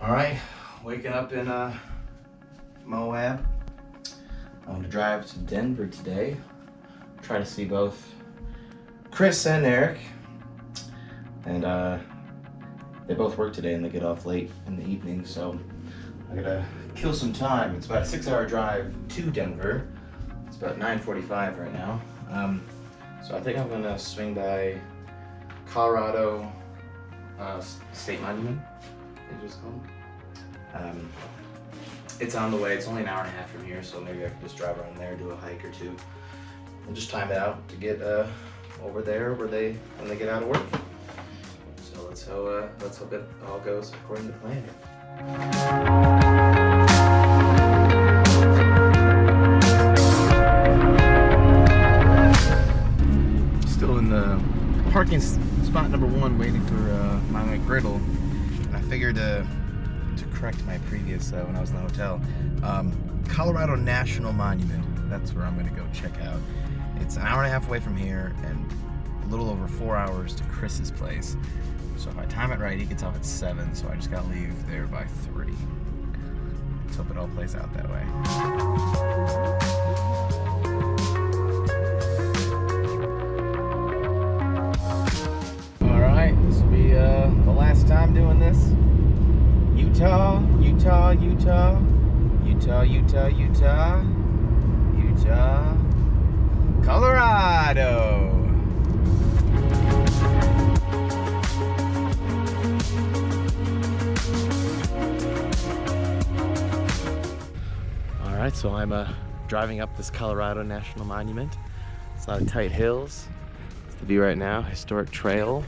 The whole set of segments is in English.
Alright, waking up in Moab. I'm gonna drive to Denver today. Try to see both Chris and Eric. And they both work today and they get off late in the evening, so I gotta kill some time. It's about a 6-hour drive to Denver. It's about 9:45 right now. So I think I'm gonna swing by Colorado State Monument, I just called. It's on the way. It's only an hour and a half from here, so maybe I can just drive around there, do a hike or two, and just time it out to get over there when they get out of work. So let's hope it all goes according to plan. Still in the parking spot number 1, waiting for my griddle, and I figured to correct my previous when I was in the hotel. Colorado National Monument, that's where I'm gonna go check out. It's an hour and a half away from here and a little over 4 hours to Chris's place. So if I time it right, he gets off at 7, so I just gotta leave there by 3. Let's hope it all plays out that way. Alright, this will be the last time doing this. Utah, Utah, Utah, Utah, Utah, Utah, Utah, Colorado. All right, so I'm driving up this Colorado National Monument. It's a lot of tight hills. It's the view right now, historic trail.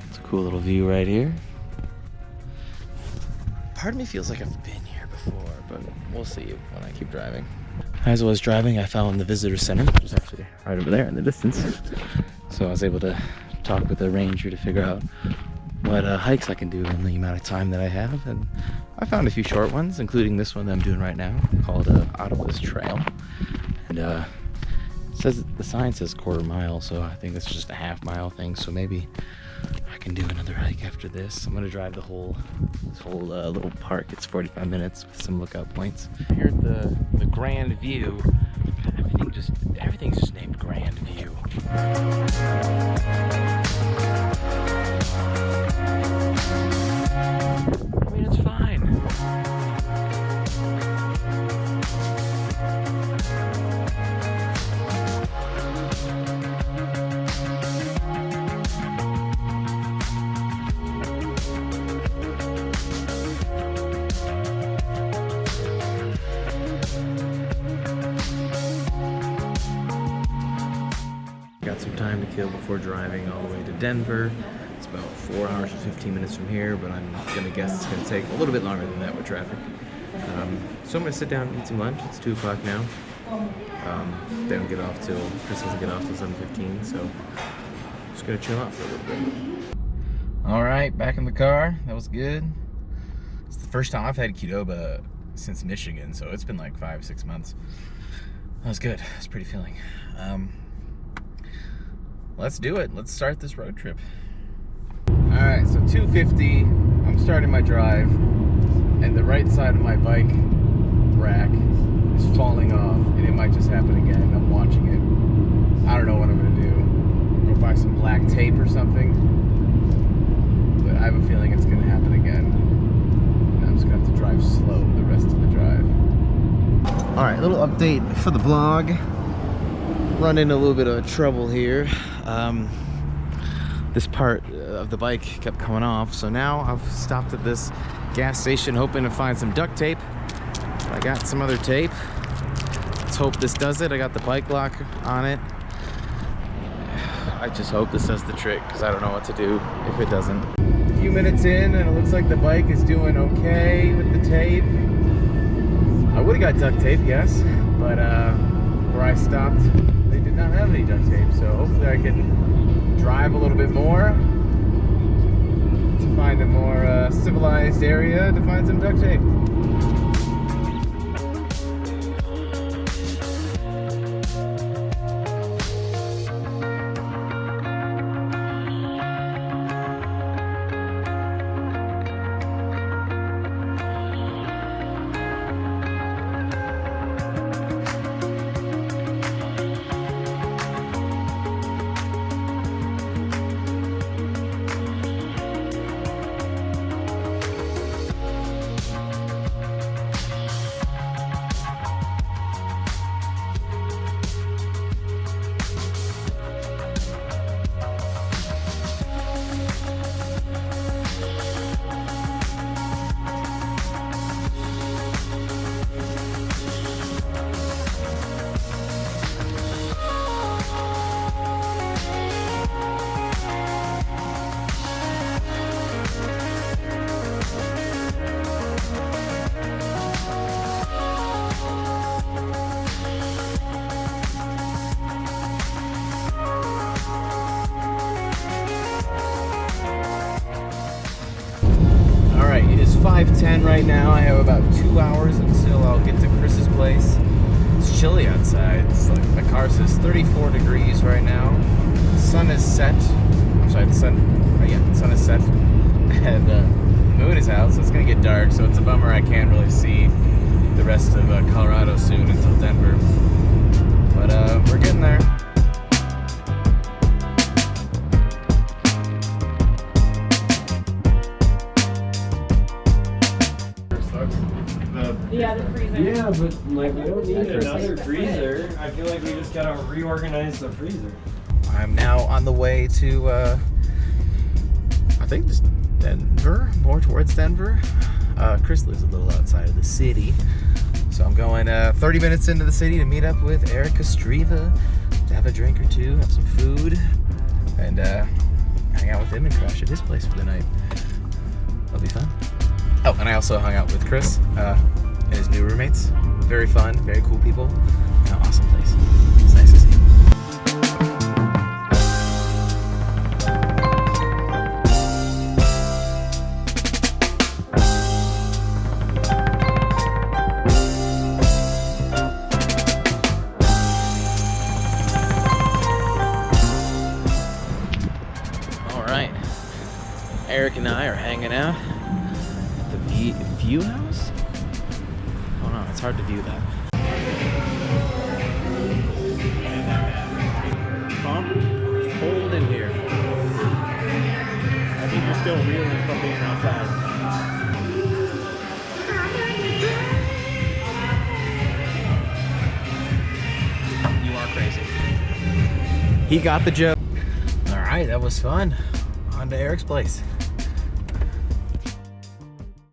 It's a cool little view right here. Part of me feels like I've been here before, but we'll see when I keep driving. As I was driving, I found the visitor center, which is actually right over there in the distance. So I was able to talk with the ranger to figure out what hikes I can do in the amount of time that I have. And I found a few short ones, including this one that I'm doing right now, called Ottawa's Trail. And it says, the sign says 1/4 mile, so I think that's just a half-mile thing. So maybe I can do another hike after this. I'm gonna drive this whole little park. It's 45 minutes with some lookout points. Here at the Grand View, everything's just named Grand View. I mean, it's fine. Got some time to kill before driving all the way to Denver. It's about 4 hours and 15 minutes from here, but I'm gonna guess it's gonna take a little bit longer than that with traffic. So I'm gonna sit down and eat some lunch. It's 2 o'clock now. They don't get off till, Chris doesn't get off till 7:15, so just gonna chill out for a little bit. All right, back in the car. That was good. It's the first time I've had Qdoba since Michigan, so it's been like 5-6 months. That was good. It's a pretty feeling. Let's do it. Let's start this road trip. All right, so 2:50, I'm starting my drive, and the right side of my bike rack is falling off, and it might just happen again. I'm watching it. I don't know what I'm gonna do. Go buy some black tape or something, but I have a feeling it's gonna happen again. And I'm just gonna have to drive slow the rest of the drive. All right, little update for the vlog. Run into a little bit of trouble here. This part of the bike kept coming off, so now I've stopped at this gas station hoping to find some duct tape. I got some other tape. Let's hope this does it. I got the bike lock on it. I just hope this does the trick, because I don't know what to do if it doesn't. A few minutes in, and it looks like the bike is doing okay with the tape. I would have got duct tape, yes, but where I stopped, they did not have any duct tape, so hopefully I can drive a little bit more to find a more civilized area to find some duct tape. 5:10 right now. I have about 2 hours until I'll get to Chris's place. It's chilly outside. It's like my car says 34 degrees right now. The sun is set. I'm sorry, the sun is set. And the moon is out, so it's gonna get dark. So it's a bummer I can't really see the rest of Colorado soon until Denver. But we're getting there. Yeah, the freezer. Yeah, but like we don't need another freezer. I feel like we just gotta reorganize the freezer. I'm now on the way to, I think just Denver, more towards Denver. Chris lives a little outside of the city. So I'm going 30 minutes into the city to meet up with Erica Striva, to have a drink or two, have some food, and hang out with him and crash at his place for the night. That'll be fun. Oh, and I also hung out with Chris and his new roommates. Very fun, very cool people. Awesome place. It's nice to see. All right, Eric and I are hanging out at the View House? Oh no, it's hard to view that. Tom, it's cold in here. I think you're still reeling from being outside. You are crazy. He got the joke. All right, that was fun. On to Eric's place.